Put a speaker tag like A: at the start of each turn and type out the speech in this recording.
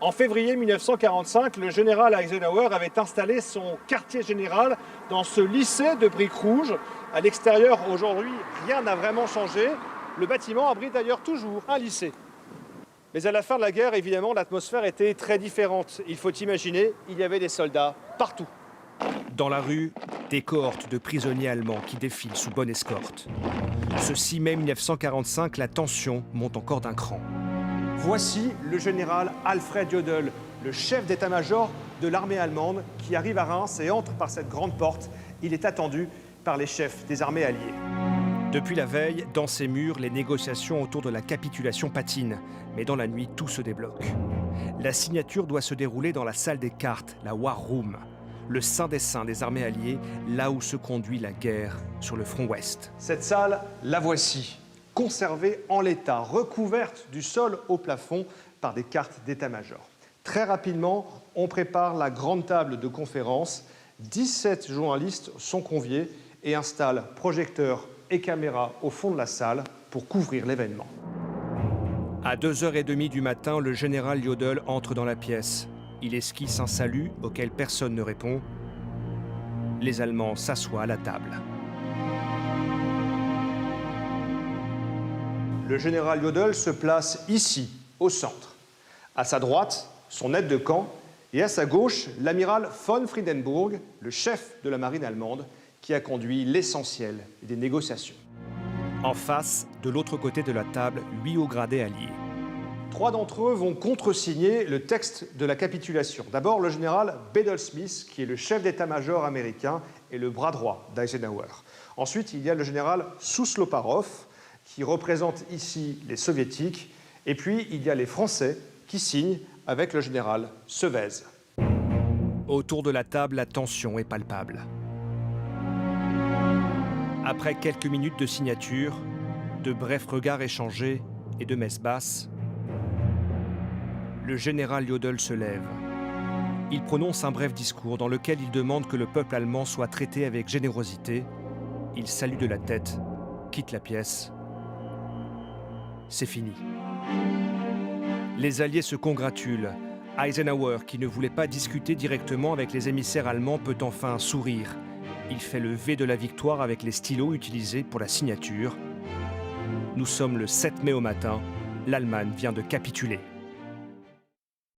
A: En février 1945, le général Eisenhower avait installé son quartier général dans ce lycée de briques rouges. À l'extérieur, aujourd'hui, rien n'a vraiment changé. Le bâtiment abrite d'ailleurs toujours un lycée. Mais à la fin de la guerre, évidemment, l'atmosphère était très différente. Il faut imaginer, il y avait des soldats partout.
B: Dans la rue, des cohortes de prisonniers allemands qui défilent sous bonne escorte. Ce 6 mai 1945, la tension monte encore d'un cran.
A: Voici le général Alfred Jodl, le chef d'état-major de l'armée allemande, qui arrive à Reims et entre par cette grande porte. Il est attendu par les chefs des armées alliées.
B: Depuis la veille, dans ces murs, les négociations autour de la capitulation patinent. Mais dans la nuit, tout se débloque. La signature doit se dérouler dans la salle des cartes, la War Room, le saint des saints des armées alliées, là où se conduit la guerre sur le front ouest.
A: Cette salle, la voici, conservée en l'état, recouverte du sol au plafond par des cartes d'état-major. Très rapidement, on prépare la grande table de conférence. 17 journalistes sont conviés et installent projecteurs et caméras au fond de la salle pour couvrir l'événement.
B: À 2h30 du matin, le général Jodl entre dans la pièce. Il esquisse un salut auquel personne ne répond. Les Allemands s'assoient à la table.
A: Le général Jodl se place ici, au centre. À sa droite, son aide de camp, et à sa gauche, l'amiral von Friedenburg, le chef de la marine allemande, qui a conduit l'essentiel des négociations.
B: En face, de l'autre côté de la table, 8 hauts gradés alliés.
A: 3 d'entre eux vont contresigner le texte de la capitulation. D'abord, le général Bedell Smith, qui est le chef d'état-major américain et le bras droit d'Eisenhower. Ensuite, il y a le général Sousloparov, qui représente ici les soviétiques. Et puis, il y a les Français qui signent avec le général Sevez.
B: Autour de la table, la tension est palpable. Après quelques minutes de signature, de brefs regards échangés et de messes basses, le général Jodl se lève. Il prononce un bref discours dans lequel il demande que le peuple allemand soit traité avec générosité. Il salue de la tête, quitte la pièce. C'est fini. Les Alliés se congratulent. Eisenhower, qui ne voulait pas discuter directement avec les émissaires allemands, peut enfin sourire. Il fait le V de la victoire avec les stylos utilisés pour la signature. Nous sommes le 7 mai au matin. L'Allemagne vient de capituler.